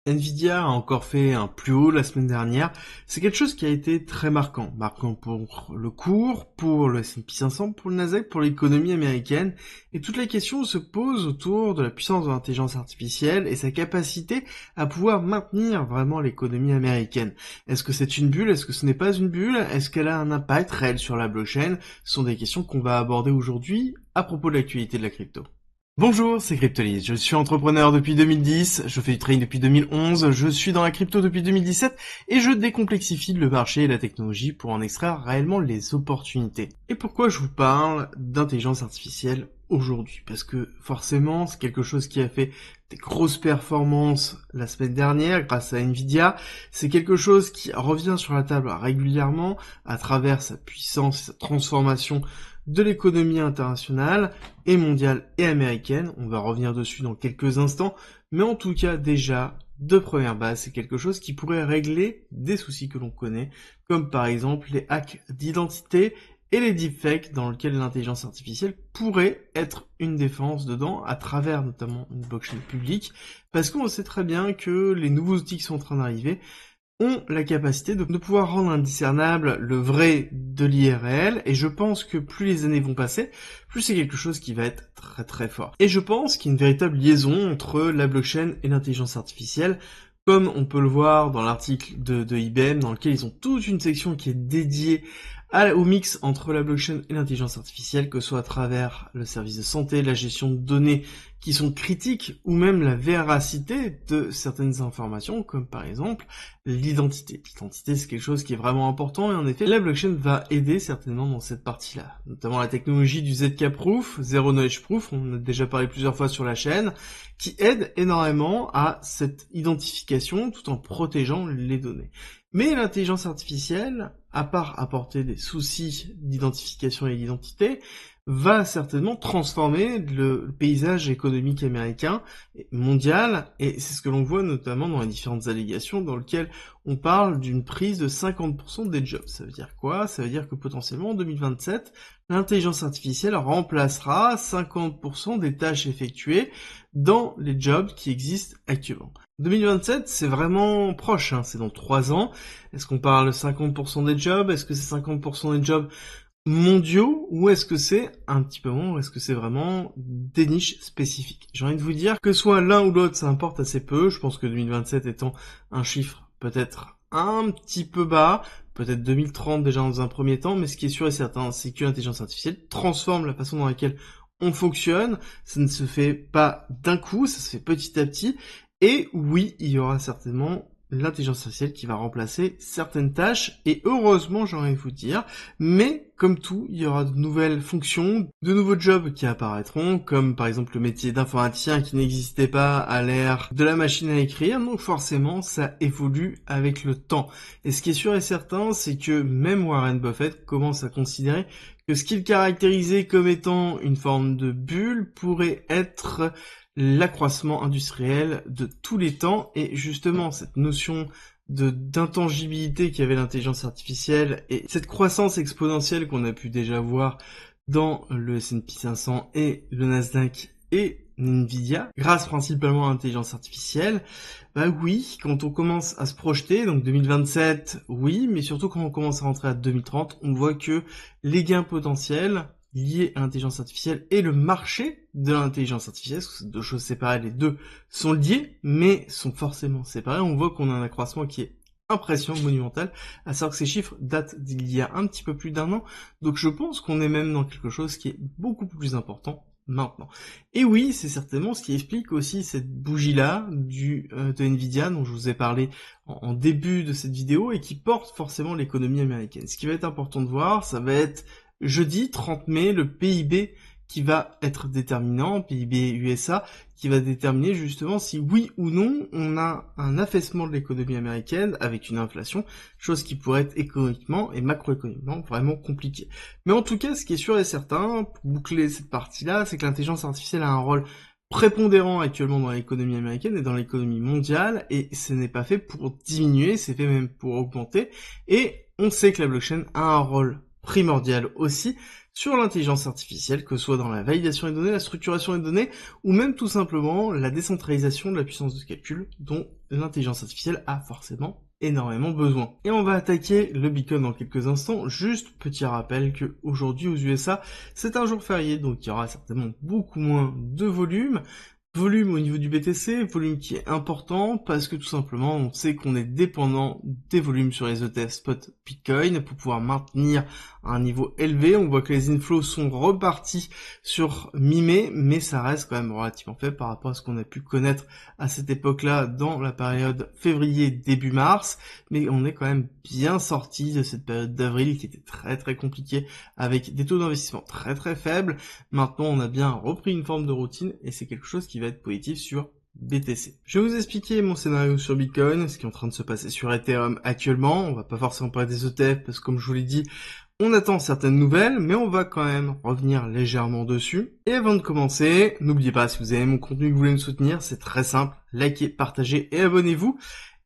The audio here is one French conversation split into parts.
Nvidia a encore fait un plus haut la semaine dernière. C'est quelque chose qui a été très marquant. Marquant pour le cours, pour le S&P 500, pour le Nasdaq, pour l'économie américaine. Et toute la question se pose autour de la puissance de l'intelligence artificielle et sa capacité à pouvoir maintenir vraiment l'économie américaine. Est-ce que c'est une bulle? Est-ce que ce n'est pas une bulle? Est-ce qu'elle a un impact réel sur la blockchain? Ce sont des questions qu'on va aborder aujourd'hui à propos de l'actualité de la crypto. Bonjour, c'est Cryptolis. Je suis entrepreneur depuis 2010, je fais du trading depuis 2011, je suis dans la crypto depuis 2017 et je décomplexifie le marché et la technologie pour en extraire réellement les opportunités. Et pourquoi je vous parle d'intelligence artificielle aujourd'hui? Parce que forcément, c'est quelque chose qui a fait des grosses performances la semaine dernière grâce à Nvidia. C'est quelque chose qui revient sur la table régulièrement à travers sa puissance, sa transformation de l'économie internationale et mondiale et américaine. On va revenir dessus dans quelques instants, mais en tout cas déjà, de première base, c'est quelque chose qui pourrait régler des soucis que l'on connaît, comme par exemple les hacks d'identité et les deepfakes dans lesquels l'intelligence artificielle pourrait être une défense dedans, à travers notamment une blockchain publique, parce qu'on sait très bien que les nouveaux outils qui sont en train d'arriver ont la capacité de pouvoir rendre indiscernable le vrai de l'IRL, et je pense que plus les années vont passer, plus c'est quelque chose qui va être très très fort. Et je pense qu'il y a une véritable liaison entre la blockchain et l'intelligence artificielle, comme on peut le voir dans l'article de IBM, dans lequel ils ont toute une section qui est dédiée au mix entre la blockchain et l'intelligence artificielle, que ce soit à travers le service de santé, la gestion de données qui sont critiques, ou même la véracité de certaines informations, comme par exemple l'identité. L'identité, c'est quelque chose qui est vraiment important, et en effet, la blockchain va aider certainement dans cette partie-là. Notamment la technologie du ZK Proof, Zero Knowledge Proof, on en a déjà parlé plusieurs fois sur la chaîne, qui aide énormément à cette identification tout en protégeant les données. Mais l'intelligence artificielle, à part apporter des soucis d'identification et d'identité, va certainement transformer le paysage économique américain et mondial, et c'est ce que l'on voit notamment dans les différentes allégations dans lesquelles on parle d'une prise de 50% des jobs. Ça veut dire quoi? Ça veut dire que potentiellement en 2027, l'intelligence artificielle remplacera 50% des tâches effectuées dans les jobs qui existent actuellement. 2027, c'est vraiment proche, c'est dans 3 ans. Est-ce qu'on parle de 50% des jobs? Est-ce que c'est 50% des jobs mondiaux, ou est-ce que c'est un petit peu moins, ou est-ce que c'est vraiment des niches spécifiques? J'ai envie de vous dire que soit l'un ou l'autre, ça importe assez peu. Je pense que 2027 étant un chiffre peut-être un petit peu bas, peut-être 2030 déjà dans un premier temps, mais ce qui est sûr et certain, c'est que l'intelligence artificielle transforme la façon dans laquelle on fonctionne. Ça ne se fait pas d'un coup, ça se fait petit à petit, et oui, il y aura certainement l'intelligence artificielle qui va remplacer certaines tâches, et heureusement j'ai envie de vous dire, mais comme tout, il y aura de nouvelles fonctions, de nouveaux jobs qui apparaîtront, comme par exemple le métier d'informaticien qui n'existait pas à l'ère de la machine à écrire, donc forcément ça évolue avec le temps. Et ce qui est sûr et certain, c'est que même Warren Buffett commence à considérer que ce qu'il caractérisait comme étant une forme de bulle pourrait être l'accroissement industriel de tous les temps, et justement cette notion d'intangibilité qu'avait l'intelligence artificielle et cette croissance exponentielle qu'on a pu déjà voir dans le S&P 500 et le Nasdaq et Nvidia, grâce principalement à l'intelligence artificielle, bah oui, quand on commence à se projeter, donc 2027, oui, mais surtout quand on commence à rentrer à 2030, on voit que les gains potentiels liés à l'intelligence artificielle et le marché de l'intelligence artificielle, parce que c'est deux choses séparées, les deux sont liés, mais sont forcément séparés. On voit qu'on a un accroissement qui est impressionnant, monumental, à savoir que ces chiffres datent d'il y a un petit peu plus d'un an, donc je pense qu'on est même dans quelque chose qui est beaucoup plus important maintenant. Et oui, c'est certainement ce qui explique aussi cette bougie-là de Nvidia dont je vous ai parlé en début de cette vidéo, et qui porte forcément l'économie américaine. Ce qui va être important de voir, ça va être jeudi 30 mai, le PIB qui va être déterminant, PIB USA, qui va déterminer justement si oui ou non on a un affaissement de l'économie américaine avec une inflation, chose qui pourrait être économiquement et macroéconomiquement vraiment compliquée. Mais en tout cas, ce qui est sûr et certain, pour boucler cette partie-là, c'est que l'intelligence artificielle a un rôle prépondérant actuellement dans l'économie américaine et dans l'économie mondiale, et ce n'est pas fait pour diminuer, c'est fait même pour augmenter, et on sait que la blockchain a un rôle primordial aussi sur l'intelligence artificielle, que ce soit dans la validation des données, la structuration des données, ou même tout simplement la décentralisation de la puissance de calcul dont l'intelligence artificielle a forcément énormément besoin. Et on va attaquer le Bitcoin dans quelques instants. Juste petit rappel que aujourd'hui aux USA, c'est un jour férié, donc il y aura certainement beaucoup moins de volume. Volume au niveau du BTC, volume qui est important parce que tout simplement on sait qu'on est dépendant des volumes sur les ETF spot Bitcoin pour pouvoir maintenir un niveau élevé. On voit que les inflows sont repartis sur mi-mai, mais ça reste quand même relativement faible par rapport à ce qu'on a pu connaître à cette époque-là dans la période février début mars, mais on est quand même bien sorti de cette période d'avril qui était très très compliquée avec des taux d'investissement très très faibles. Maintenant on a bien repris une forme de routine et c'est quelque chose qui va être positif sur BTC. Je vais vous expliquer mon scénario sur Bitcoin, ce qui est en train de se passer sur Ethereum actuellement. On va pas forcément parler des ETF parce que comme je vous l'ai dit, on attend certaines nouvelles, mais on va quand même revenir légèrement dessus. Et avant de commencer, n'oubliez pas, si vous aimez mon contenu et que vous voulez me soutenir, c'est très simple, likez, partagez et abonnez-vous.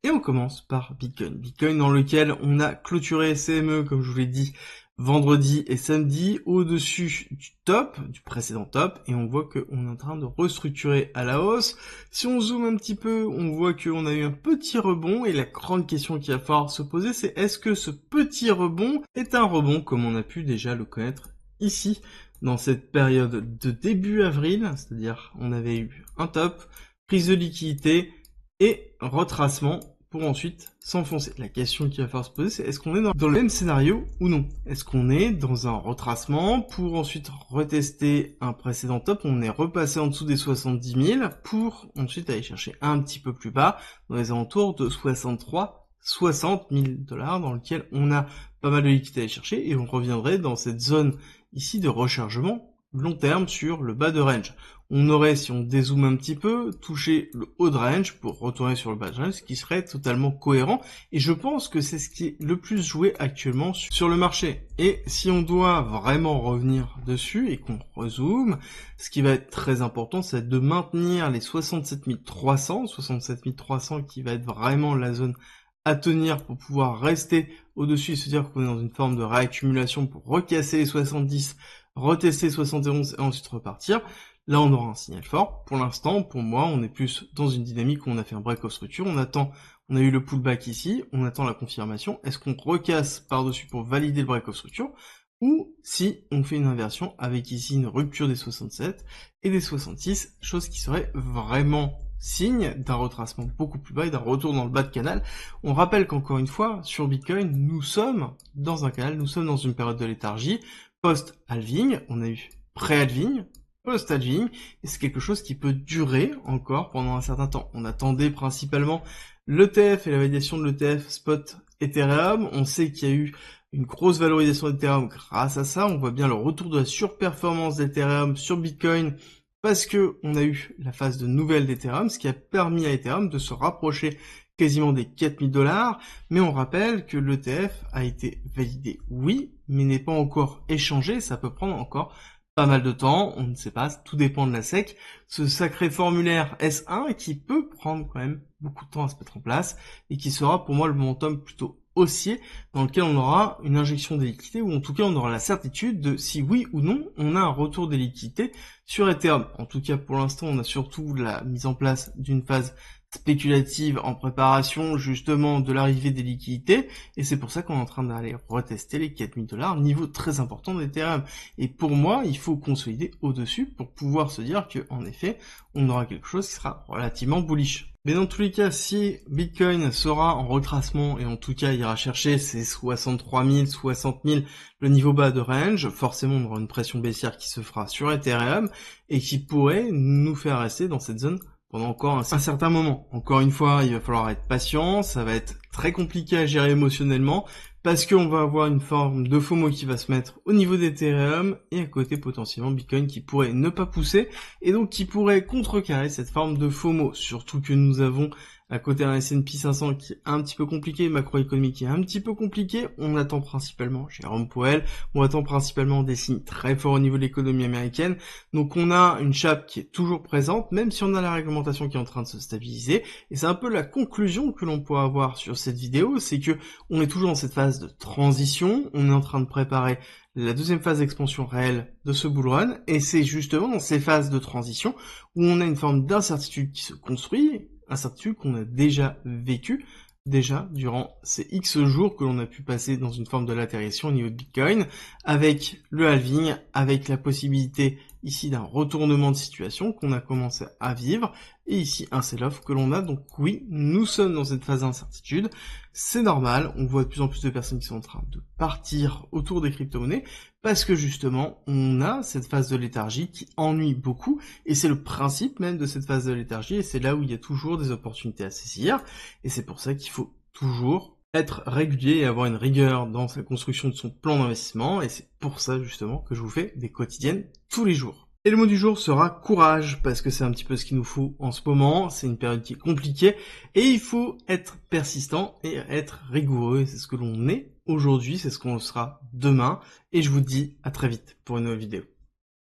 Et on commence par Bitcoin. Bitcoin dans lequel on a clôturé CME, comme je vous l'ai dit, vendredi et samedi, au-dessus du top, du précédent top, et on voit qu'on est en train de restructurer à la hausse. Si on zoome un petit peu, on voit qu'on a eu un petit rebond, et la grande question qu'il va falloir se poser, c'est est-ce que ce petit rebond est un rebond comme on a pu déjà le connaître ici, dans cette période de début avril, c'est-à-dire on avait eu un top, prise de liquidité et retracement, pour ensuite s'enfoncer. La question qu'il va falloir se poser, c'est est-ce qu'on est dans le même scénario ou non? Est-ce qu'on est dans un retracement pour ensuite retester un précédent top? On est repassé en dessous des 70 000 pour ensuite aller chercher un petit peu plus bas dans les alentours de 63 60 000 $, dans lequel on a pas mal de liquidités à aller chercher et on reviendrait dans cette zone ici de rechargement long terme sur le bas de range. On aurait, si on dézoome un petit peu, touché le haut de range pour retourner sur le bas de range, ce qui serait totalement cohérent. Et je pense que c'est ce qui est le plus joué actuellement sur le marché. Et si on doit vraiment revenir dessus et qu'on rezoome, ce qui va être très important, c'est de maintenir les 67 300 qui va être vraiment la zone à tenir pour pouvoir rester au-dessus et se dire qu'on est dans une forme de réaccumulation pour recasser les 70, retester 71 et ensuite repartir. Là, on aura un signal fort. Pour l'instant, pour moi, on est plus dans une dynamique où on a fait un break-off structure. On a eu le pullback ici, on attend la confirmation. Est-ce qu'on recasse par-dessus pour valider le break-off structure? Ou si on fait une inversion avec ici une rupture des 67 et des 66, chose qui serait vraiment signe d'un retracement beaucoup plus bas et d'un retour dans le bas de canal. On rappelle qu'encore une fois, sur Bitcoin, nous sommes dans un canal, nous sommes dans une période de léthargie, post-halving, on a eu pré-halving, post-halving, et c'est quelque chose qui peut durer encore pendant un certain temps. On attendait principalement l'ETF et la validation de l'ETF spot Ethereum. On sait qu'il y a eu une grosse valorisation d'Ethereum grâce à ça. On voit bien le retour de la surperformance d'Ethereum sur Bitcoin parce que on a eu la phase de nouvelle d'Ethereum, ce qui a permis à Ethereum de se rapprocher quasiment des 4 000 $, mais on rappelle que l'ETF a été validé, oui, mais n'est pas encore échangé, ça peut prendre encore pas mal de temps, on ne sait pas, tout dépend de la SEC, ce sacré formulaire S1 qui peut prendre quand même beaucoup de temps à se mettre en place, et qui sera pour moi le momentum plutôt haussier, dans lequel on aura une injection des liquidités, ou en tout cas on aura la certitude de si oui ou non on a un retour des liquidités sur Ethereum. En tout cas pour l'instant on a surtout la mise en place d'une phase spéculative en préparation justement de l'arrivée des liquidités, et c'est pour ça qu'on est en train d'aller retester les 4 000 $, niveau très important d'Ethereum. Et pour moi, il faut consolider au-dessus pour pouvoir se dire que en effet, on aura quelque chose qui sera relativement bullish. Mais dans tous les cas, si Bitcoin sera en retracement et en tout cas ira chercher ces 63 000, 60 000, le niveau bas de range, forcément on aura une pression baissière qui se fera sur Ethereum et qui pourrait nous faire rester dans cette zone pendant encore un certain moment. Encore une fois, il va falloir être patient, ça va être très compliqué à gérer émotionnellement, parce qu'on va avoir une forme de FOMO qui va se mettre au niveau d'Ethereum, et à côté potentiellement Bitcoin qui pourrait ne pas pousser, et donc qui pourrait contrecarrer cette forme de FOMO, surtout que nous avons à côté un S&P 500 qui est un petit peu compliqué, macroéconomique qui est un petit peu compliqué. On attend principalement Jérôme Powell, on attend principalement des signes très forts au niveau de l'économie américaine. Donc on a une chape qui est toujours présente, même si on a la réglementation qui est en train de se stabiliser. Et c'est un peu la conclusion que l'on peut avoir sur cette vidéo, c'est que on est toujours dans cette phase de transition, on est en train de préparer la deuxième phase d'expansion réelle de ce bull run, et c'est justement dans ces phases de transition où on a une forme d'incertitude qui se construit, incertitude qu'on a déjà vécue, déjà durant ces X jours que l'on a pu passer dans une forme de latéralisation au niveau de Bitcoin, avec le halving, avec la possibilité ici d'un retournement de situation qu'on a commencé à vivre, et ici un sell-off que l'on a. Donc oui, nous sommes dans cette phase d'incertitude, c'est normal, on voit de plus en plus de personnes qui sont en train de partir autour des crypto-monnaies, parce que justement, on a cette phase de léthargie qui ennuie beaucoup, et c'est le principe même de cette phase de léthargie, et c'est là où il y a toujours des opportunités à saisir, et c'est pour ça qu'il faut toujours être régulier et avoir une rigueur dans sa construction de son plan d'investissement, et c'est pour ça justement que je vous fais des quotidiennes tous les jours. Et le mot du jour sera courage, parce que c'est un petit peu ce qu'il nous faut en ce moment, c'est une période qui est compliquée, et il faut être persistant et être rigoureux, et c'est ce que l'on est aujourd'hui, c'est ce qu'on sera demain, et je vous dis à très vite pour une nouvelle vidéo.